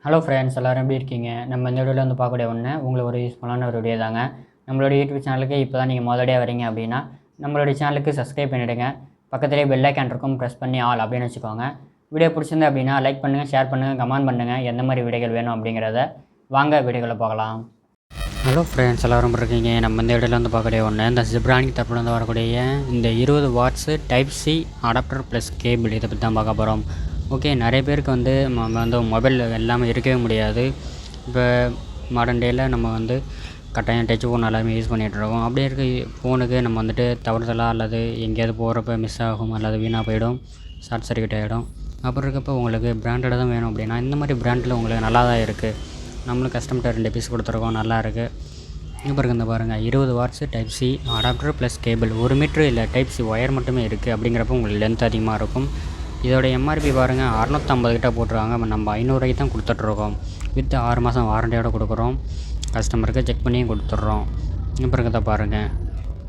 Hello friends, எல்லோரும் எப்படி இருக்கீங்க? நம்ம இந்த வீடியோவில் வந்து பார்க்கக்கூடிய ஒன்று உங்களுக்கு ஒரு யூஸ்ஃபுல்லான ஒரு வீடியோ தாங்க. நம்மளோட யூடியூப் சேனலுக்கு இப்போ தான் நீங்கள் முதலடியாக வரீங்க அப்படின்னா நம்மளுடைய சேனலுக்கு சப்ஸ்கிரைப் பண்ணிவிடுங்க. பக்கத்துலேயே பெல் ஐக்கான் இருக்கும், ப்ரெஸ் பண்ணி ஆல் அப்படின்னு வச்சுக்கோங்க. வீடியோ பிடிச்சிருந்தா அப்படின்னா லைக் பண்ணுங்கள், ஷேர் பண்ணுங்கள், கமெண்ட் பண்ணுங்கள். எந்த மாதிரி வீடியோகள் வேணும் அப்படிங்கிறத வாங்க வீடியோக்களை பார்க்கலாம். ஹலோ ஃப்ரெண்ட்ஸ், எல்லோரும் இருக்கீங்க. நம்ம இந்த வீடியோவில் வந்து பார்க்கக்கூடிய ஒன்று இந்த ஜிப்ரானிக் தரப்புல வந்து வரக்கூடிய இந்த 20 watts type C adapter plus cable இதை பற்றி தான் பார்க்க போகிறோம். ஓகே, நிறைய பேருக்கு வந்து நம்ம வந்து மொபைல் எல்லாமே இருக்கவே முடியாது. இப்போ மாடர்ன் டேயில் நம்ம வந்து கட்டாயம் டச் ஃபோன் எல்லாமே யூஸ் பண்ணிகிட்ருக்கோம். அப்படியே இருக்க ஃபோனுக்கு நம்ம வந்துட்டு தவறுதலாக அல்லது எங்கேயாவது போகிறப்ப மிஸ் ஆகும் அல்லது வீணாக போயிடும், ஷார்ட் சர்க்யூட் ஆகிடும். அப்புறம் இருக்கப்போ உங்களுக்கு பிராண்டடாக தான் வேணும் அப்படின்னா இந்த மாதிரி பிராண்டில் உங்களுக்கு நல்லா தான் இருக்குது. நம்மளும் கஸ்டமர்கிட்ட 2 பீஸ் கொடுத்துருக்கோம், நல்லா இருக்குது. இப்போ இந்த பாருங்கள் 20 watts type C adapter plus cable 1 metre இல்லை டைப் சி ஒயர் மட்டுமே இருக்குது. அப்படிங்கிறப்ப உங்களுக்கு லென்த் அதிகமாக இருக்கும். இதோட எம்ஆர்பி பாருங்கள் 650 கிட்ட போட்டுருவாங்க. நம்ம 500 ரூபாய்க்கு தான் கொடுத்துட்ருக்கோம். வித் 6 மாதம் வாரண்டியோடு கொடுக்குறோம். கஸ்டமருக்கு செக் பண்ணியும் கொடுத்துட்றோம். இப்போ இருக்கிறத பாருங்கள்,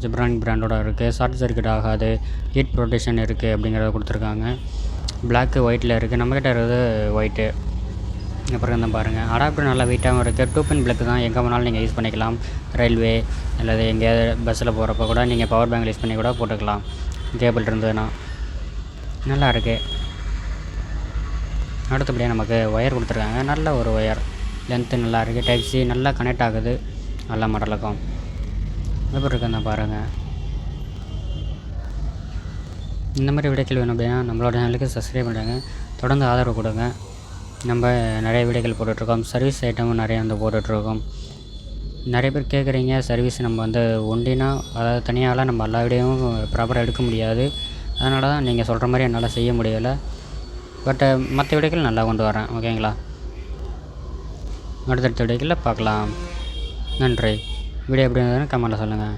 ஜிப்ரானிக் பிராண்டோட இருக்குது. ஷார்ட் சர்க்யூட் ஆகாது, ஹீட் ப்ரொடெக்ஷன் இருக்குது அப்படிங்கிறத கொடுத்துருக்காங்க. பிளாக்கு ஒயிட்டில் இருக்குது, நம்மக்கிட்ட இருக்கிறது ஒயிட்டு. அப்புறம் தான் பாருங்கள், அடாப்டர் நல்லா வெயிட்டாகவும் இருக்குது. 2 பின் பிளக்கு தான், எங்கே வேணாலும் நீங்கள் யூஸ் பண்ணிக்கலாம். ரயில்வே அல்லது எங்கேயாவது பஸ்ஸில் போகிறப்ப கூட நீங்கள் பவர் பேங்க் யூஸ் பண்ணி கூட போட்டுக்கலாம். கேபிள் இருந்ததுன்னா நல்லா இருக்குது. அடுத்தபடியாக நமக்கு ஒயர் கொடுத்துருக்காங்க. நல்ல ஒரு ஒயர், லென்த்து நல்லா இருக்குது. டைப் சி நல்லா கனெக்ட் ஆகுது நல்ல மாடலுக்கும். எப்படி இருக்குன்னு பாருங்கள். இந்த மாதிரி வீடியோக்கள் வேணும் அப்படின்னா நம்மளோட சேனலுக்கு சப்ஸ்கிரைப் பண்ணுறாங்க, தொடர்ந்து ஆதரவு கொடுங்க. நம்ம நிறைய வீடியோக்கள் போட்டுட்ருக்கோம். சர்வீஸ் ஐட்டமும் நிறைய வந்து போட்டுட்ருக்கோம். நிறைய பேர் கேட்குறீங்க, சர்வீஸ் நம்ம வந்து ஒண்டினா அதாவது தனியாகலாம் நம்ம எல்லா வீடியோவும் ப்ராப்பராக எடுக்க முடியாது. அதனால தான் நீங்கள் சொல்கிற மாதிரி என்னால் செய்ய முடியலை. பட் மற்ற வீடியோக்கள் நல்லா கொண்டு வரேன். ஓகேங்களா? அடுத்தடுத்த வீடியோக்களில் பார்க்கலாம். நன்றி. வீடியோ எப்படி இருந்ததுன்னு கமெண்ட்டில் சொல்லுங்கள்.